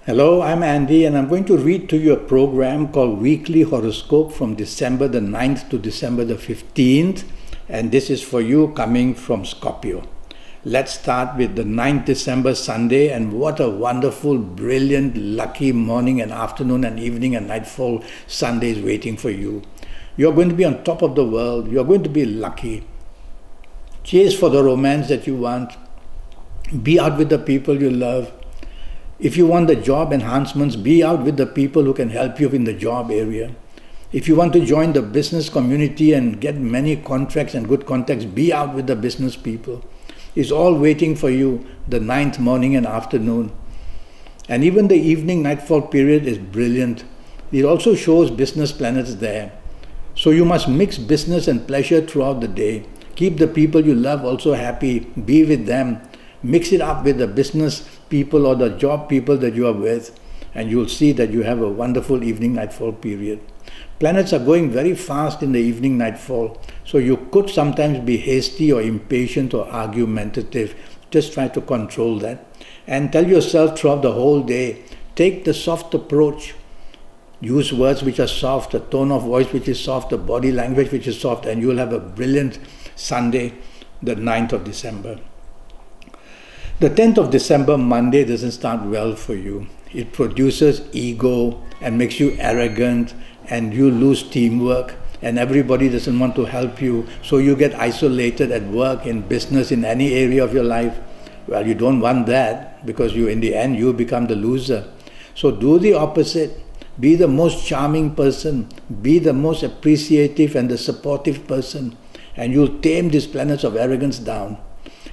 Hello, I'm Andy and I'm going to read to you a program called Weekly Horoscope from December the 9th to December the 15th, and this is for you coming from Scorpio. Let's start with the 9th December Sunday, and what a wonderful, brilliant, lucky morning and afternoon and evening and nightfall Sunday is waiting for you. You're going to be on top of the world. You're going to be lucky. Chase for the romance that you want. Be out with the people you love. If you want the job enhancements, be out with the people who can help you in the job area. If you want to join the business community and get many contracts and good contacts, be out with the business people. It's all waiting for you the 9th morning and afternoon. And even the evening nightfall period is brilliant. It also shows business planets there. So you must mix business and pleasure throughout the day. Keep the people you love also happy. Be with them. Mix it up with the business people or the job people that you are with, and you'll see that you have a wonderful evening nightfall period. Planets are going very fast in the evening nightfall, so you could sometimes be hasty or impatient or argumentative. Just try to control that and tell yourself throughout the whole day, take the soft approach. Use words which are soft, a tone of voice which is soft, a body language which is soft, and you'll have a brilliant Sunday, the 9th of December. The 10th of December, Monday, doesn't start well for you. It produces ego and makes you arrogant, and you lose teamwork, and everybody doesn't want to help you, so you get isolated at work, in business, in any area of your life. Well, you don't want that, because in the end you become the loser. So do the opposite. Be the most charming person. Be the most appreciative and the supportive person, and you'll tame these planets of arrogance down.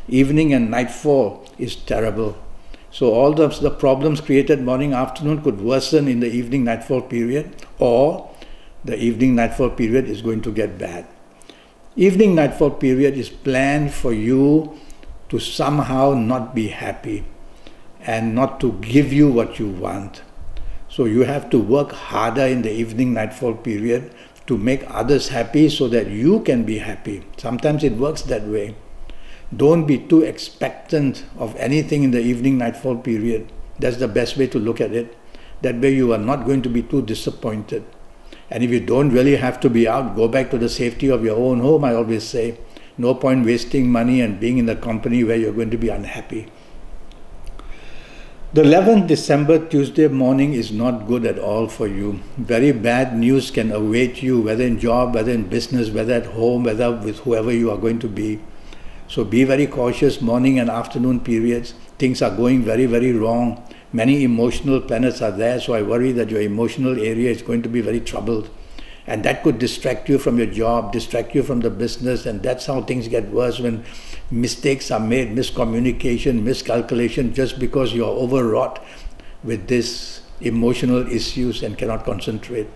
Evening and nightfall is terrible. So all the problems created morning, afternoon could worsen in the evening nightfall period, or the evening nightfall period is going to get bad. Evening nightfall period is planned for you to somehow not be happy and not to give you what you want. So you have to work harder in the evening nightfall period to make others happy so that you can be happy. Sometimes it works that way. Don't be too expectant of anything in the evening nightfall period. That's the best way to look at it. That way you are not going to be too disappointed. And if you don't really have to be out, go back to the safety of your own home, I always say. No point wasting money and being in the company where you're going to be unhappy. The 11th December, Tuesday morning, is not good at all for you. Very bad news can await you, whether in job, whether in business, whether at home, whether with whoever you are going to be. So be very cautious, morning and afternoon periods. Things are going very, very wrong. Many emotional planets are there, so I worry that your emotional area is going to be very troubled. And that could distract you from your job, distract you from the business, and that's how things get worse when mistakes are made, miscommunication, miscalculation, just because you're overwrought with these emotional issues and cannot concentrate.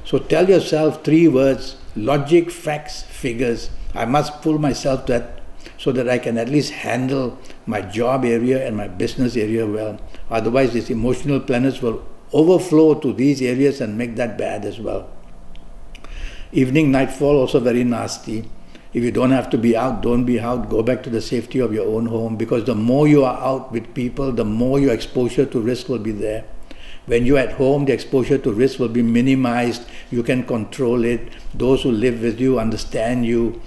So tell yourself 3 words: logic, facts, figures. I must pull myself that so that I can at least handle my job area and my business area well. Otherwise, these emotional planets will overflow to these areas and make that bad as well. Evening nightfall also very nasty. If you don't have to be out, don't be out. Go back to the safety of your own home, because the more you are out with people, the more your exposure to risk will be there. When you're at home, the exposure to risk will be minimized. You can control it. Those who live with you understand you.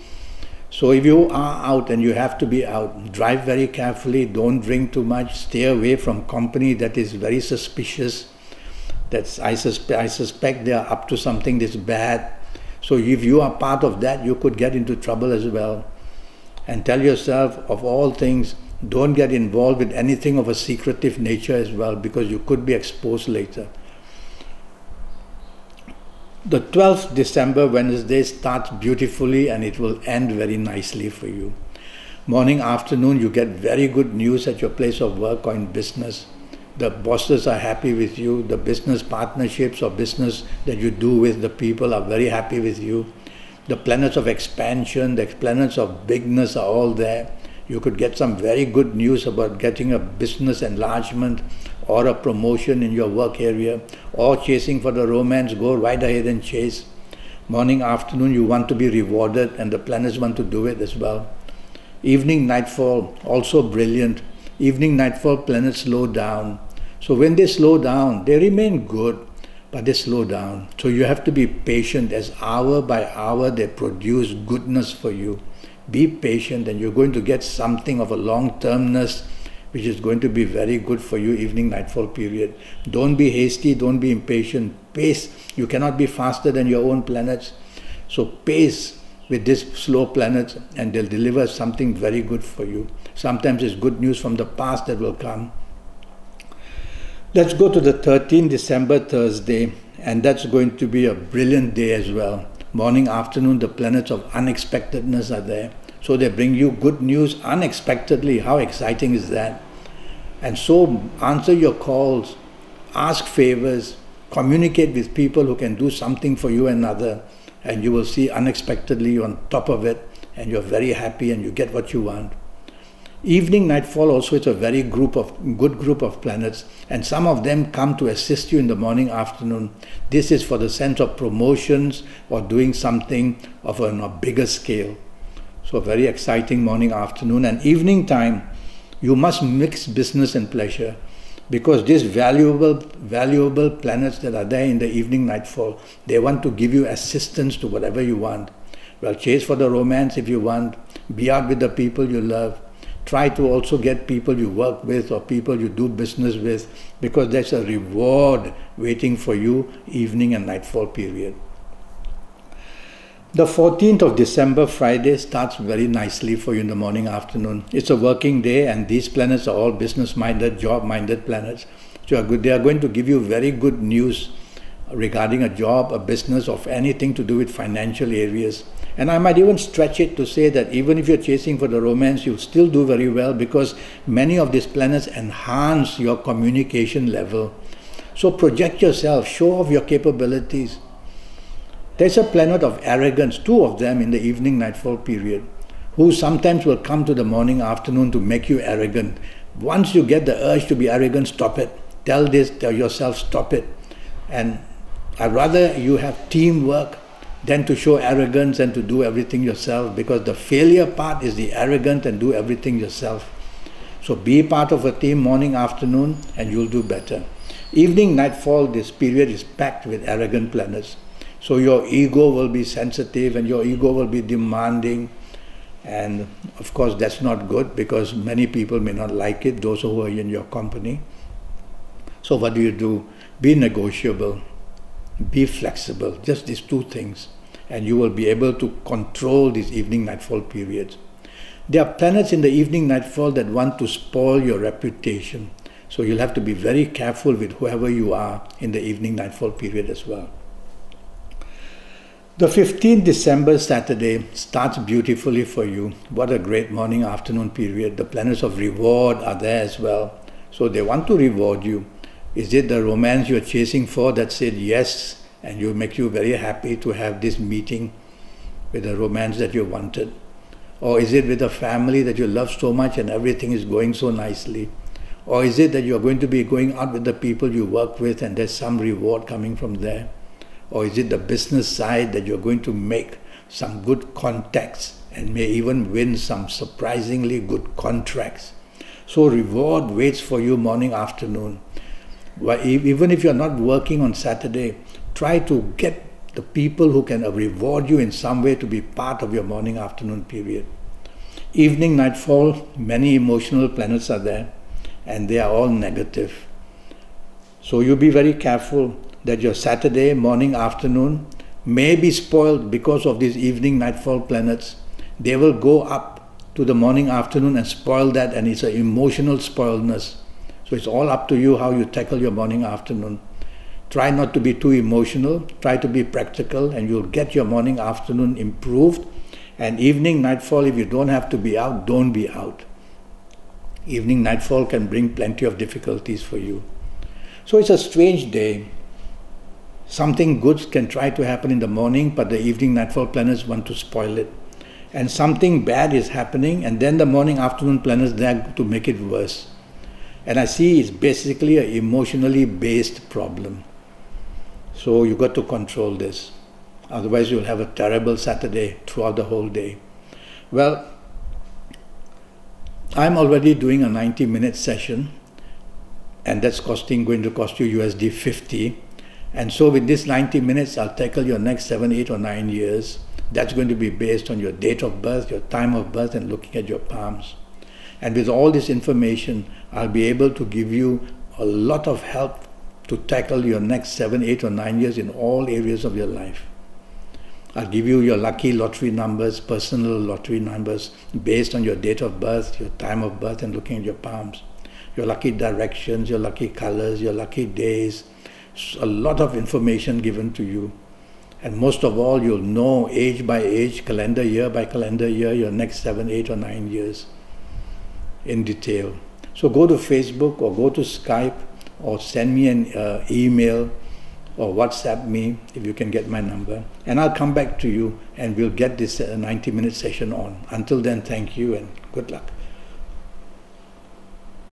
So if you are out and you have to be out, drive very carefully, don't drink too much, stay away from company that is very suspicious. I suspect they are up to something that's bad. So if you are part of that, you could get into trouble as well. And tell yourself, of all things, don't get involved with anything of a secretive nature as well, because you could be exposed later. The 12th December, Wednesday, starts beautifully and it will end very nicely for you. Morning, afternoon, you get very good news at your place of work or in business. The bosses are happy with you. The business partnerships or business that you do with the people are very happy with you. The planets of expansion, the planets of bigness are all there. You could get some very good news about getting a business enlargement or a promotion in your work area, or chasing for the romance. Go right ahead and chase. Morning, afternoon, you want to be rewarded, and the planets want to do it as well. Evening, nightfall, also brilliant. Evening, nightfall, planets slow down. So when they slow down, they remain good, but they slow down. So you have to be patient as hour by hour they produce goodness for you. Be patient and you're going to get something of a long-termness which is going to be very good for you evening nightfall period. Don't be hasty, don't be impatient. Pace. You cannot be faster than your own planets. So pace with these slow planets and they'll deliver something very good for you. Sometimes it's good news from the past that will come. Let's go to the 13th December, Thursday, and that's going to be a brilliant day as well. Morning, afternoon, the planets of unexpectedness are there. So they bring you good news unexpectedly. How exciting is that? And so answer your calls, ask favors, communicate with people who can do something for you and another, and you will see unexpectedly you're on top of it and you're very happy and you get what you want. Evening nightfall also is a very good group of planets, and some of them come to assist you in the morning afternoon. This is for the sense of promotions or doing something of a bigger scale. So very exciting morning afternoon. And evening time, you must mix business and pleasure, because these valuable planets that are there in the evening nightfall, they want to give you assistance to whatever you want. Well, chase for the romance if you want, be out with the people you love. Try to also get people you work with or people you do business with, because there's a reward waiting for you evening and nightfall period. The 14th of December, Friday, starts very nicely for you in the morning afternoon. It's a working day and these planets are all business-minded, job-minded planets. So they are going to give you very good news regarding a job, a business, or anything to do with financial areas. And I might even stretch it to say that even if you're chasing for the romance, you'll still do very well, because many of these planets enhance your communication level. So project yourself, show off your capabilities. There's a planet of arrogance, two of them in the evening nightfall period, who sometimes will come to the morning afternoon to make you arrogant. Once you get the urge to be arrogant, stop it. Tell yourself, stop it. And I'd rather you have teamwork than to show arrogance and to do everything yourself, because the failure part is the arrogant and do everything yourself. So be part of a team morning, afternoon, and you'll do better. Evening, nightfall, this period is packed with arrogant planets. So your ego will be sensitive and your ego will be demanding. And of course, that's not good, because many people may not like it, those who are in your company. So what do? Be negotiable, be flexible, just these two things. And you will be able to control these evening nightfall periods. There are planets in the evening nightfall that want to spoil your reputation. So you'll have to be very careful with whoever you are in the evening nightfall period as well. The 15th December, Saturday, starts beautifully for you. What a great morning afternoon period. The planets of reward are there as well. So they want to reward you. Is it the romance you're chasing for that said yes, and you make you very happy to have this meeting with the romance that you wanted? Or is it with a family that you love so much and everything is going so nicely? Or is it that you're going to be going out with the people you work with and there's some reward coming from there? Or is it the business side that you're going to make some good contacts and may even win some surprisingly good contracts? So reward waits for you morning, afternoon. Even if you're not working on Saturday, try to get the people who can reward you in some way to be part of your morning, afternoon period. Evening, nightfall, many emotional planets are there and they are all negative. So you be very careful that your Saturday morning, afternoon may be spoiled because of these evening, nightfall planets. They will go up to the morning, afternoon and spoil that, and it's an emotional spoiledness. So it's all up to you how you tackle your morning, afternoon. Try not to be too emotional, try to be practical, and you'll get your morning, afternoon improved. And evening, nightfall, if you don't have to be out, don't be out. Evening, nightfall can bring plenty of difficulties for you. So it's a strange day. Something good can try to happen in the morning, but the evening, nightfall planets want to spoil it. And something bad is happening, and then the morning, afternoon planets there to make it worse. And I see it's basically an emotionally based problem. So you got to control this. Otherwise you'll have a terrible Saturday throughout the whole day. Well, I'm already doing a 90-minute session and that's going to cost you USD 50. And so with this 90 minutes, I'll tackle your next 7, 8, or 9 years. That's going to be based on your date of birth, your time of birth, and looking at your palms. And with all this information, I'll be able to give you a lot of help to tackle your next 7, 8, or 9 years in all areas of your life. I'll give you your lucky lottery numbers, personal lottery numbers, based on your date of birth, your time of birth, and looking at your palms. Your lucky directions, your lucky colors, your lucky days. A lot of information given to you. And most of all, you'll know age by age, calendar year by calendar year, your next 7, 8, or 9 years in detail. So go to Facebook or go to Skype or send me an email or WhatsApp me if you can get my number. And I'll come back to you and we'll get this 90-minute session on. Until then, thank you and good luck.